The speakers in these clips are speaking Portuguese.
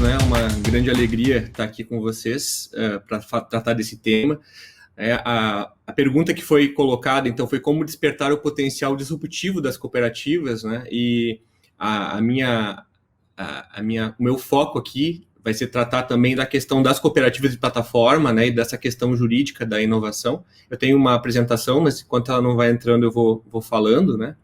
né? Uma grande alegria estar aqui com vocês para tratar desse tema. A pergunta que foi colocada, então, foi como despertar o potencial disruptivo das cooperativas, né? E o meu foco aqui vai ser tratar também da questão das cooperativas de plataforma, né? E dessa questão jurídica da inovação. Eu tenho uma apresentação, mas enquanto ela não vai entrando, eu vou falando, né?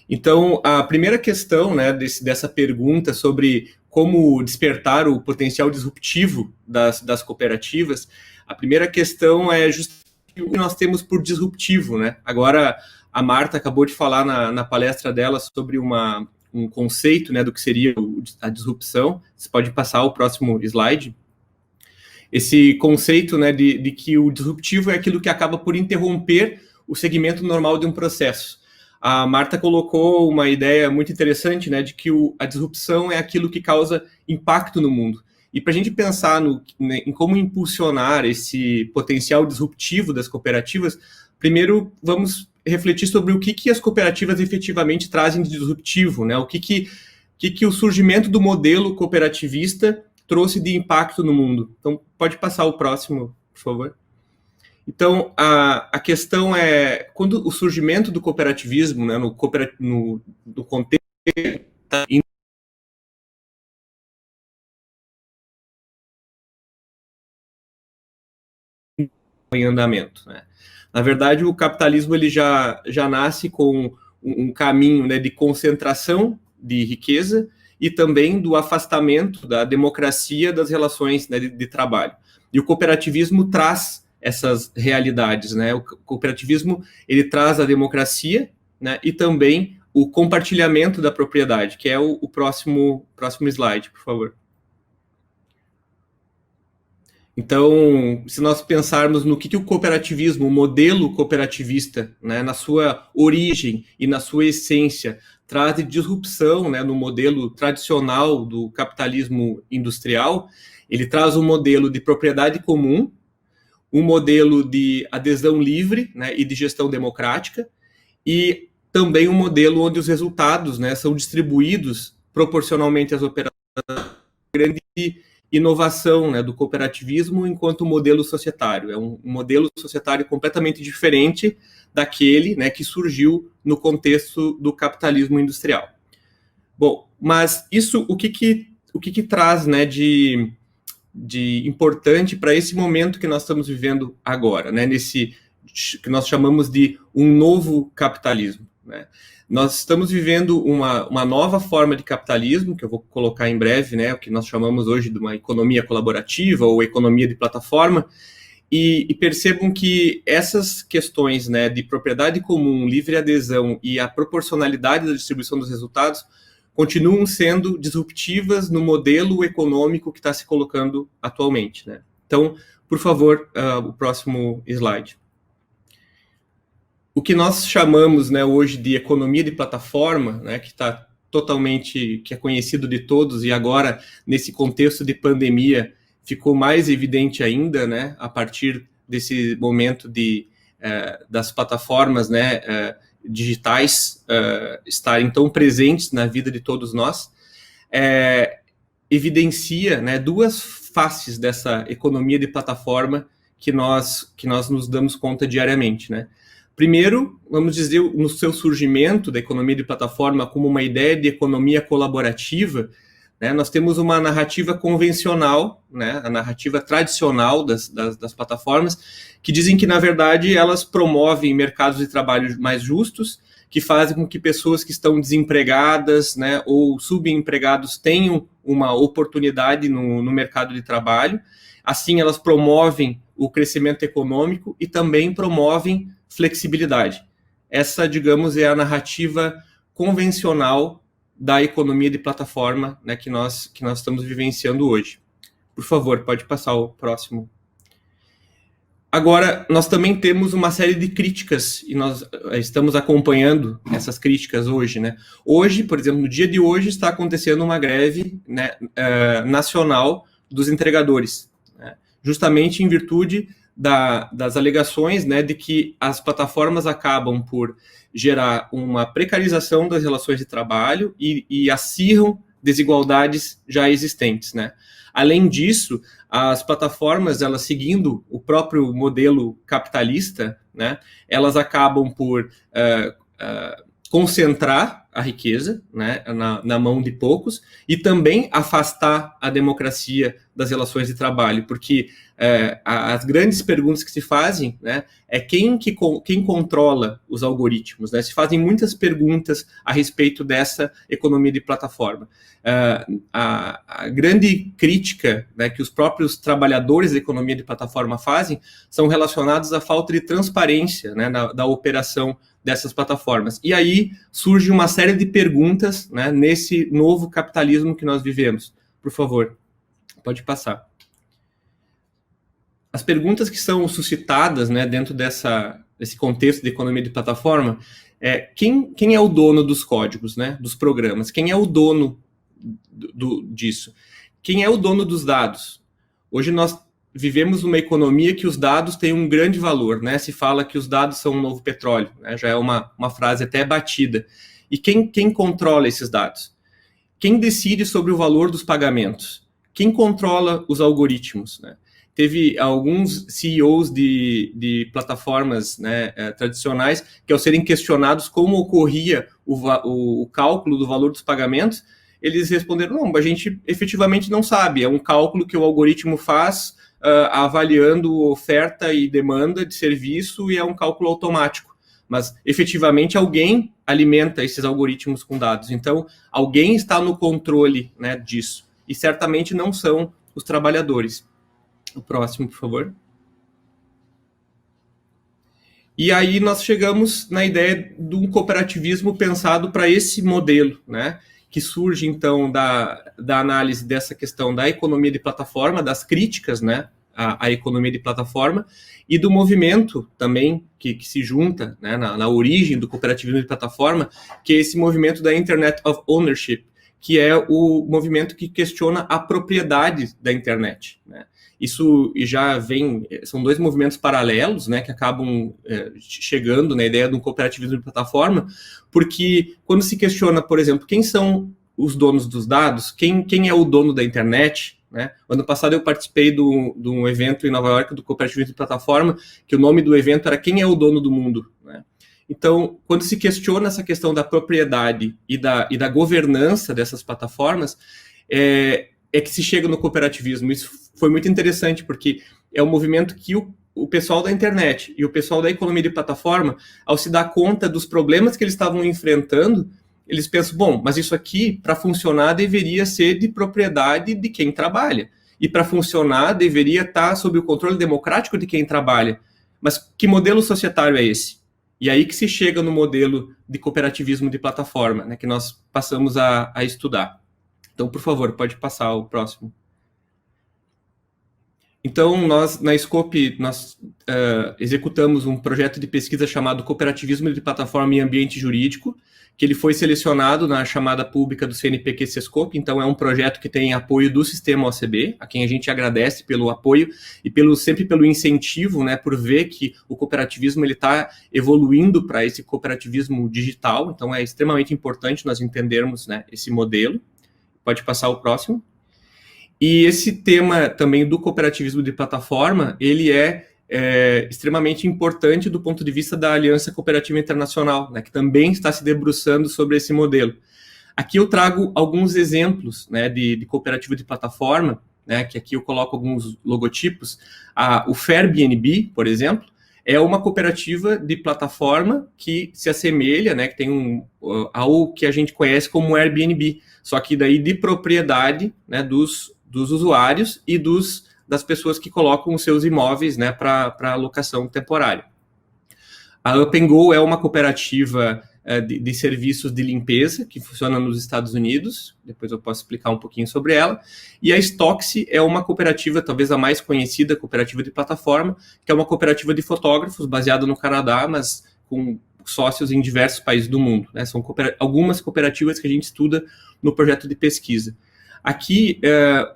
Então, a primeira questão, né, dessa pergunta sobre como despertar o potencial disruptivo das cooperativas, a primeira questão é justamente o que nós temos por disruptivo, né? Agora, a Marta acabou de falar na palestra dela sobre um conceito, né, do que seria a disrupção. Você pode passar o próximo slide. Esse conceito, né, de que o disruptivo é aquilo que acaba por interromper o segmento normal de um processo. A Marta colocou uma ideia muito interessante, né, de que a disrupção é aquilo que causa impacto no mundo. E para a gente pensar em como impulsionar esse potencial disruptivo das cooperativas, primeiro vamos refletir sobre o que as cooperativas efetivamente trazem de disruptivo, né? O que o surgimento do modelo cooperativista trouxe de impacto no mundo. Então, pode passar o próximo, por favor. Então, a questão é, quando o surgimento do cooperativismo, né, no contexto em andamento, né? Na verdade, o capitalismo ele já nasce com um caminho, né, de concentração de riqueza e também do afastamento da democracia das relações, né, de trabalho. E o cooperativismo traz essas realidades, né? O cooperativismo ele traz a democracia, né, e também o compartilhamento da propriedade, que é o próximo slide, por favor. Então, se nós pensarmos no que o cooperativismo, o modelo cooperativista, né, na sua origem e na sua essência, traz de disrupção, né, no modelo tradicional do capitalismo industrial, ele traz um modelo de propriedade comum, um modelo de adesão livre, né, e de gestão democrática, e também um modelo onde os resultados, né, são distribuídos proporcionalmente às operações. Grande inovação, né, do cooperativismo enquanto modelo societário. É um modelo societário completamente diferente daquele, né, que surgiu no contexto do capitalismo industrial. Bom, mas isso, o que traz, né, de importante para esse momento que nós estamos vivendo agora, né, nesse que nós chamamos de um novo capitalismo, né? Nós estamos vivendo uma nova forma de capitalismo, que eu vou colocar em breve, né, o que nós chamamos hoje de uma economia colaborativa ou economia de plataforma, e percebam que essas questões, né, de propriedade comum, livre adesão e a proporcionalidade da distribuição dos resultados continuam sendo disruptivas no modelo econômico que está se colocando atualmente, né? Então, por favor, o próximo slide. O que nós chamamos, né, hoje de economia de plataforma, né, que está totalmente, que é conhecido de todos e agora, nesse contexto de pandemia, ficou mais evidente ainda, né, a partir desse momento das plataformas, né, digitais estarem tão presentes na vida de todos nós, evidencia, né, duas faces dessa economia de plataforma que nós nos damos conta diariamente, né? Primeiro, vamos dizer, no seu surgimento da economia de plataforma como uma ideia de economia colaborativa, né, nós temos uma narrativa convencional, né, a narrativa tradicional das plataformas, que dizem que, na verdade, elas promovem mercados de trabalho mais justos, que fazem com que pessoas que estão desempregadas, né, ou subempregados tenham uma oportunidade no mercado de trabalho. Assim, elas promovem o crescimento econômico e também promovem flexibilidade. Essa, digamos, é a narrativa convencional da economia de plataforma, né, que nós estamos vivenciando hoje. Por favor, pode passar o próximo. Agora, nós também temos uma série de críticas, e nós estamos acompanhando essas críticas hoje, né? Hoje, por exemplo, no dia de hoje, está acontecendo uma greve, né, nacional dos entregadores, né? Justamente em virtude das alegações, né, de que as plataformas acabam por gerar uma precarização das relações de trabalho e acirram desigualdades já existentes, né? Além disso, as plataformas, elas seguindo o próprio modelo capitalista, né, elas acabam por concentrar a riqueza, né, na mão de poucos e também afastar a democracia das relações de trabalho, porque as grandes perguntas que se fazem, né, é quem controla os algoritmos, né? Se fazem muitas perguntas a respeito dessa economia de plataforma. A grande crítica, né, que os próprios trabalhadores da economia de plataforma fazem são relacionados à falta de transparência, né, da operação dessas plataformas. E aí surge uma série de perguntas, né, nesse novo capitalismo que nós vivemos. Por favor, pode passar. As perguntas que são suscitadas, né, dentro desse contexto de economia de plataforma é quem é o dono dos códigos, né, dos programas? Quem é o dono disso? Quem é o dono dos dados? Hoje nós vivemos numa economia que os dados têm um grande valor, né? Se fala que os dados são um novo petróleo, né? Já é uma frase até batida. E quem controla esses dados? Quem decide sobre o valor dos pagamentos? Quem controla os algoritmos, né? Teve alguns CEOs de plataformas, né, tradicionais que, ao serem questionados como ocorria o cálculo do valor dos pagamentos, eles responderam, não, a gente efetivamente não sabe, é um cálculo que o algoritmo faz avaliando oferta e demanda de serviço e é um cálculo automático. Mas, efetivamente, alguém alimenta esses algoritmos com dados. Então, alguém está no controle, né, disso. E certamente não são os trabalhadores. O próximo, por favor. E aí nós chegamos na ideia de um cooperativismo pensado para esse modelo, né? Que surge, então, da análise dessa questão da economia de plataforma, das críticas, né, à economia de plataforma, e do movimento também que se junta, né, na origem do cooperativismo de plataforma, que é esse movimento da Internet of Ownership, que é o movimento que questiona a propriedade da internet, né? Isso já vem, são dois movimentos paralelos, né, que acabam chegando na ideia de um cooperativismo de plataforma, porque quando se questiona, por exemplo, quem são os donos dos dados, quem é o dono da internet, né? Ano passado eu participei de um evento em Nova York do cooperativismo de plataforma, que o nome do evento era Quem é o Dono do Mundo, né? Então, quando se questiona essa questão da propriedade e da governança dessas plataformas, é que se chega no cooperativismo. Isso foi muito interessante, porque é um movimento que o pessoal da internet e o pessoal da economia de plataforma, ao se dar conta dos problemas que eles estavam enfrentando, eles pensam, bom, mas isso aqui, para funcionar, deveria ser de propriedade de quem trabalha. E para funcionar, deveria estar sob o controle democrático de quem trabalha. Mas que modelo societário é esse? E aí que se chega no modelo de cooperativismo de plataforma, né, que nós passamos a estudar. Então, por favor, pode passar o próximo. Então, nós, na Scope, nós executamos um projeto de pesquisa chamado Cooperativismo de Plataforma e Ambiente Jurídico, que ele foi selecionado na chamada pública do CNPq-Sescope. Então, é um projeto que tem apoio do sistema OCB, a quem a gente agradece pelo apoio e sempre pelo incentivo, né, por ver que o cooperativismo está evoluindo para esse cooperativismo digital. Então, é extremamente importante nós entendermos, né, esse modelo. Pode passar o próximo. E esse tema também do cooperativismo de plataforma, ele é extremamente importante do ponto de vista da Aliança Cooperativa Internacional, né, que também está se debruçando sobre esse modelo. Aqui eu trago alguns exemplos, né, de cooperativa de plataforma, né, que aqui eu coloco alguns logotipos. O Fairbnb, por exemplo, é uma cooperativa de plataforma que se assemelha, né, que tem ao que a gente conhece como Airbnb, só que daí de propriedade, né, dos usuários e das pessoas que colocam os seus imóveis, né, para locação temporária. A Up & Go é uma cooperativa de serviços de limpeza que funciona nos Estados Unidos, depois eu posso explicar um pouquinho sobre ela, e a Stocksy é uma cooperativa, talvez a mais conhecida cooperativa de plataforma, que é uma cooperativa de fotógrafos baseada no Canadá, mas com sócios em diversos países do mundo, né? São algumas cooperativas que a gente estuda no projeto de pesquisa. Aqui,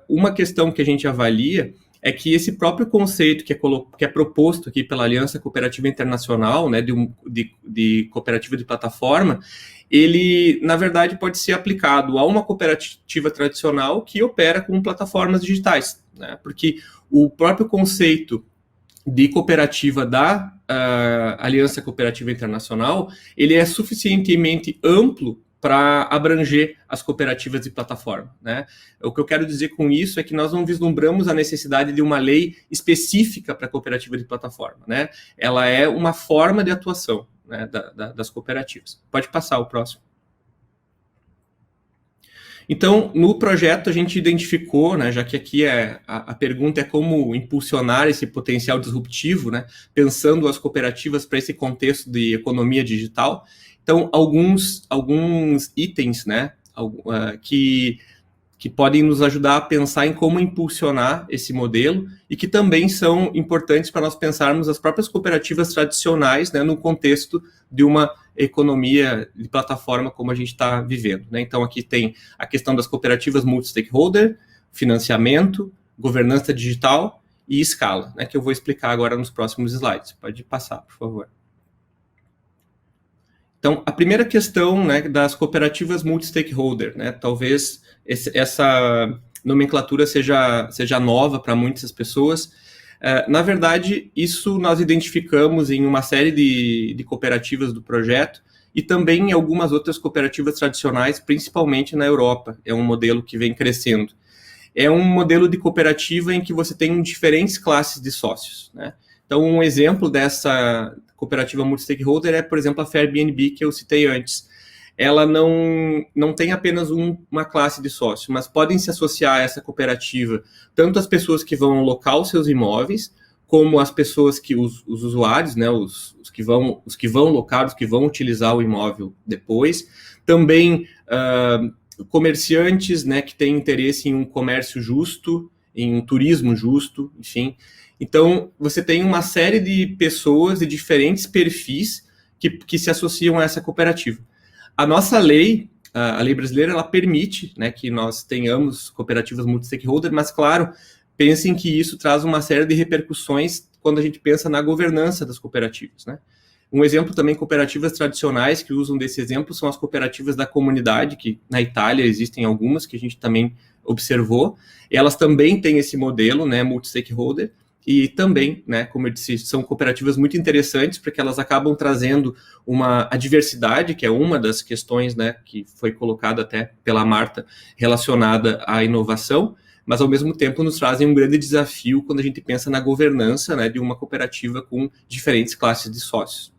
uma questão que a gente avalia é que esse próprio conceito que é proposto aqui pela Aliança Cooperativa Internacional, né, de cooperativa de plataforma, ele, na verdade, pode ser aplicado a uma cooperativa tradicional que opera com plataformas digitais, né, porque o próprio conceito de cooperativa da Aliança Cooperativa Internacional, ele é suficientemente amplo para abranger as cooperativas de plataforma, né? O que eu quero dizer com isso é que nós não vislumbramos a necessidade de uma lei específica para a cooperativa de plataforma, né? Ela é uma forma de atuação, né, das cooperativas. Pode passar o próximo. Então, no projeto a gente identificou, né, já que aqui a pergunta é como impulsionar esse potencial disruptivo, né, pensando as cooperativas para esse contexto de economia digital. Então, alguns itens, né, que podem nos ajudar a pensar em como impulsionar esse modelo e que também são importantes para nós pensarmos as próprias cooperativas tradicionais, né, no contexto de uma economia de plataforma como a gente está vivendo, né? Então, aqui tem a questão das cooperativas multi-stakeholder, financiamento, governança digital e escala, né, que eu vou explicar agora nos próximos slides. Pode passar, por favor. Então, a primeira questão, né, das cooperativas multi-stakeholder, né, talvez essa nomenclatura seja nova para muitas pessoas. Na verdade, isso nós identificamos em uma série de cooperativas do projeto e também em algumas outras cooperativas tradicionais, principalmente na Europa. É um modelo que vem crescendo. É um modelo de cooperativa em que você tem diferentes classes de sócios, né? Então, um exemplo dessa cooperativa multi-stakeholder é, por exemplo, a Airbnb, que eu citei antes. Ela não tem apenas uma classe de sócio, mas podem se associar a essa cooperativa tanto as pessoas que vão alocar os seus imóveis, como as pessoas os usuários, né, os que vão locar, os que vão utilizar o imóvel depois. Também comerciantes, né, que têm interesse em um comércio justo, em um turismo justo, enfim. Então, você tem uma série de pessoas de diferentes perfis que se associam a essa cooperativa. A nossa lei, a lei brasileira, ela permite, né, que nós tenhamos cooperativas multi-stakeholder, mas, claro, pensem que isso traz uma série de repercussões quando a gente pensa na governança das cooperativas, né? Um exemplo também, cooperativas tradicionais que usam desse exemplo são as cooperativas da comunidade, que na Itália existem algumas, que a gente também observou. Elas também têm esse modelo, né, multi-stakeholder, e também, né, como eu disse, são cooperativas muito interessantes, porque elas acabam trazendo a diversidade, que é uma das questões, né, que foi colocada até pela Marta, relacionada à inovação, mas ao mesmo tempo nos trazem um grande desafio quando a gente pensa na governança, né, de uma cooperativa com diferentes classes de sócios.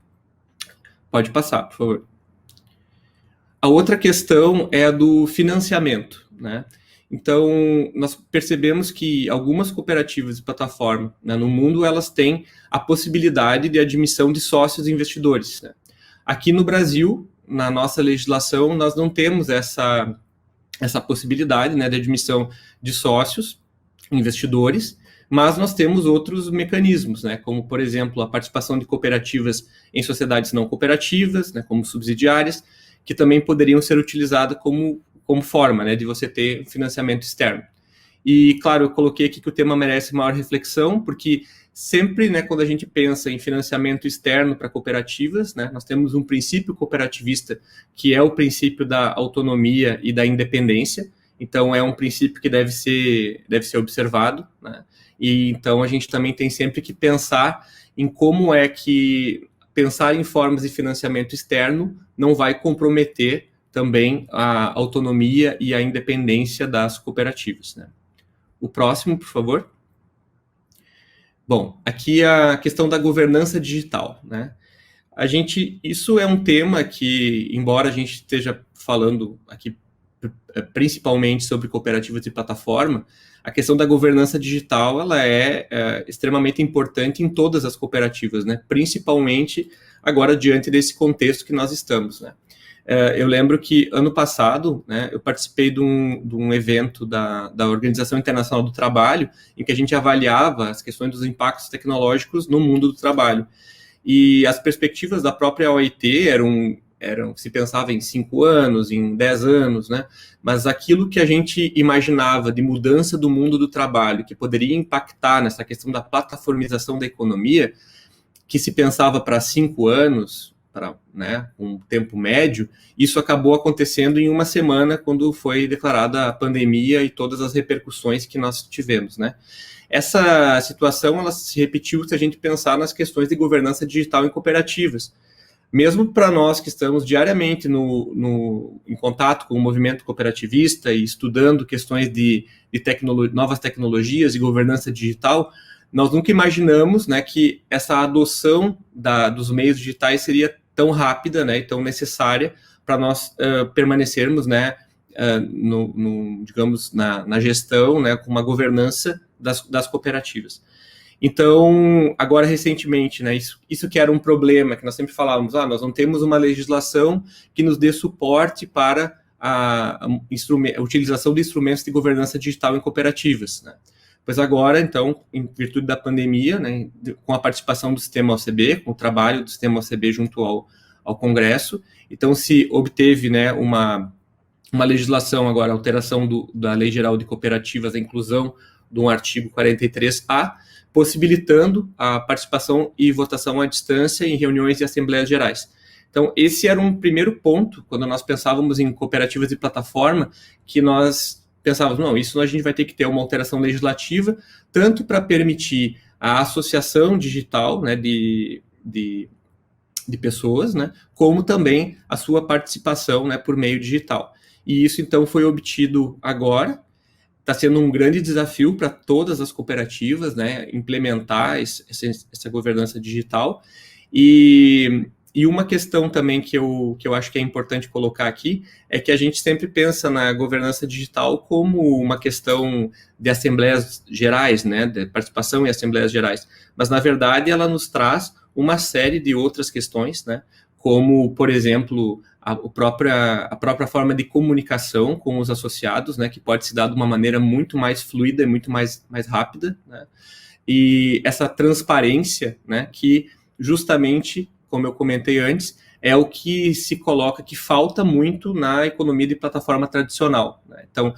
Pode passar, por favor. A outra questão é a do financiamento, né? Então, nós percebemos que algumas cooperativas de plataforma, né, no mundo, elas têm a possibilidade de admissão de sócios investidores, né? Aqui no Brasil, na nossa legislação, nós não temos essa possibilidade, né, de admissão de sócios investidores, mas nós temos outros mecanismos, né, como, por exemplo, a participação de cooperativas em sociedades não cooperativas, né, como subsidiárias, que também poderiam ser utilizadas como forma, né, de você ter financiamento externo. E, claro, eu coloquei aqui que o tema merece maior reflexão, porque sempre, né, quando a gente pensa em financiamento externo para cooperativas, né, nós temos um princípio cooperativista, que é o princípio da autonomia e da independência. Então, é um princípio que deve ser observado, né? E, então, a gente também tem sempre que pensar em como é que pensar em formas de financiamento externo não vai comprometer também a autonomia e a independência das cooperativas, né? O próximo, por favor. Bom, aqui a questão da governança digital, né? Isso é um tema que, embora a gente esteja falando aqui principalmente sobre cooperativas de plataforma, a questão da governança digital ela é extremamente importante em todas as cooperativas, né? Principalmente agora diante desse contexto que nós estamos, né? Eu lembro que ano passado, né, eu participei de um evento da Organização Internacional do Trabalho, em que a gente avaliava as questões dos impactos tecnológicos no mundo do trabalho. E as perspectivas da própria OIT eram se pensava em 5 anos, em 10 anos, né? Mas aquilo que a gente imaginava de mudança do mundo do trabalho, que poderia impactar nessa questão da plataformização da economia, que se pensava para 5 anos, para, né, um tempo médio, isso acabou acontecendo em uma semana, quando foi declarada a pandemia e todas as repercussões que nós tivemos, né? Essa situação, ela se repetiu se a gente pensar nas questões de governança digital em cooperativas. Mesmo para nós que estamos diariamente em contato com o movimento cooperativista e estudando questões de novas tecnologias e governança digital, nós nunca imaginamos, né, que essa adoção dos meios digitais seria tão rápida, né, e tão necessária para nós permanecermos, né, digamos, na gestão, né, com uma governança das cooperativas. Então, agora recentemente, né, isso que era um problema, que nós sempre falávamos, nós não temos uma legislação que nos dê suporte para a utilização de instrumentos de governança digital em cooperativas, né? Pois agora, então, em virtude da pandemia, né, com a participação do sistema OCB, com o trabalho do sistema OCB junto ao Congresso, então se obteve, né, uma legislação agora, alteração da Lei Geral de Cooperativas, a inclusão de um artigo 43A, possibilitando a participação e votação à distância em reuniões e assembleias gerais. Então, esse era um primeiro ponto, quando nós pensávamos em cooperativas de plataforma, que nós pensávamos, não, isso a gente vai ter que ter uma alteração legislativa, tanto para permitir a associação digital, né, de pessoas, né, como também a sua participação, né, por meio digital. E isso, então, foi obtido agora. Está sendo um grande desafio para todas as cooperativas, né, implementar essa governança digital. E uma questão também que eu acho que é importante colocar aqui é que a gente sempre pensa na governança digital como uma questão de assembleias gerais, né, de participação em assembleias gerais, mas na verdade ela nos traz uma série de outras questões, né, como, por exemplo, a própria forma de comunicação com os associados, né, que pode se dar de uma maneira muito mais fluida e muito mais rápida, né, e essa transparência, né, que justamente, como eu comentei antes, é o que se coloca, que falta muito na economia de plataforma tradicional, né? Então,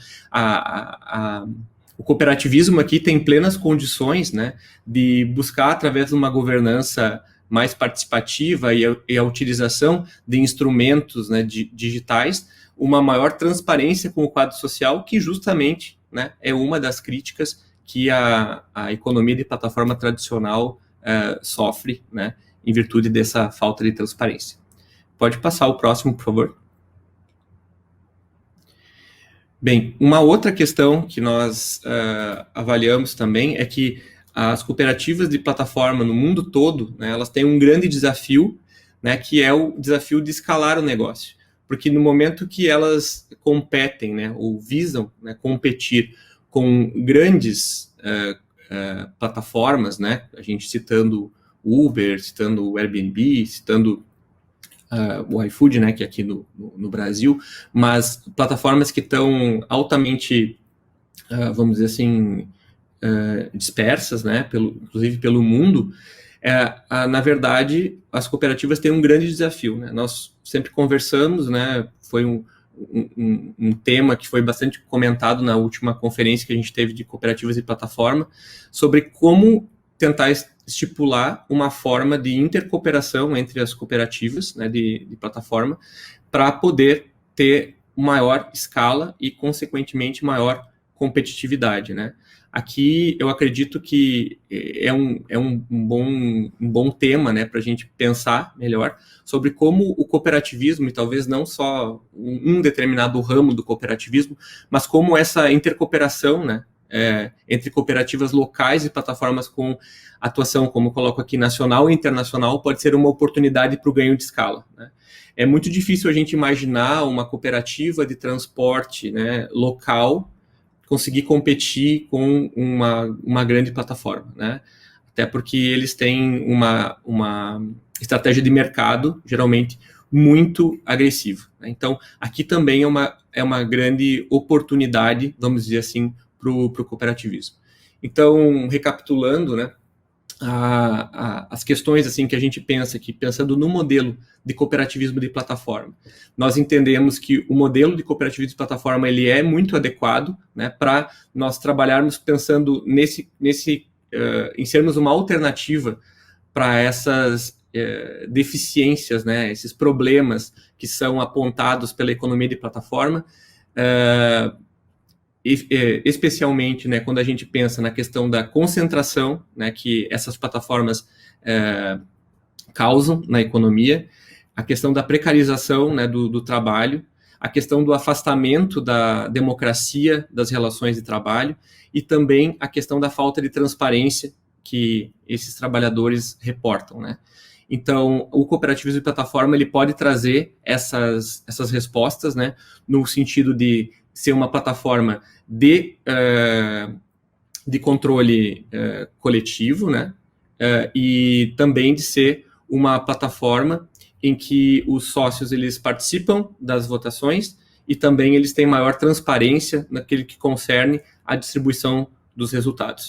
o cooperativismo aqui tem plenas condições, né, de buscar, através de uma governança mais participativa e a utilização de instrumentos, né, digitais, uma maior transparência com o quadro social, que justamente, né, é uma das críticas que a economia de plataforma tradicional sofre, né, em virtude dessa falta de transparência. Pode passar o próximo, por favor. Bem, uma outra questão que nós avaliamos também é que as cooperativas de plataforma no mundo todo, né, elas têm um grande desafio, né, que é o desafio de escalar o negócio. Porque no momento que elas competem, né, ou visam, né, competir com grandes plataformas, né, a gente citando o Uber, citando o Airbnb, citando o iFood, né, que é aqui no Brasil, mas plataformas que estão altamente, vamos dizer assim, dispersas, né, inclusive pelo mundo, na verdade, as cooperativas têm um grande desafio, né? Nós sempre conversamos, né, foi um tema que foi bastante comentado na última conferência que a gente teve de cooperativas e plataforma, sobre como tentar estipular uma forma de intercooperação entre as cooperativas, né, de plataforma, para poder ter maior escala e, consequentemente, maior competitividade, né? Aqui eu acredito que é um bom tema, né, para a gente pensar melhor sobre como o cooperativismo, e talvez não só um determinado ramo do cooperativismo, mas como essa intercooperação, né, entre cooperativas locais e plataformas com atuação, como eu coloco aqui, nacional e internacional, pode ser uma oportunidade para o ganho de escala, né? É muito difícil a gente imaginar uma cooperativa de transporte, né, local conseguir competir com uma grande plataforma, né? Até porque eles têm uma estratégia de mercado, geralmente, muito agressiva, né? Então, aqui também é uma grande oportunidade, vamos dizer assim, para o cooperativismo. Então, recapitulando, né, as questões assim que a gente pensa aqui, pensando no modelo de cooperativismo de plataforma. Nós entendemos que o modelo de cooperativismo de plataforma ele é muito adequado, né, para nós trabalharmos pensando em sermos uma alternativa para essas deficiências, né, esses problemas que são apontados pela economia de plataforma, especialmente, né, quando a gente pensa na questão da concentração, né, que essas plataformas causam na economia, a questão da precarização, né, do trabalho, a questão do afastamento da democracia das relações de trabalho e também a questão da falta de transparência que esses trabalhadores reportam, né? Então, o cooperativismo de plataforma ele pode trazer essas respostas, né, no sentido de ser uma plataforma de controle coletivo, né, e também de ser uma plataforma em que os sócios eles participam das votações e também eles têm maior transparência naquilo que concerne a distribuição dos resultados.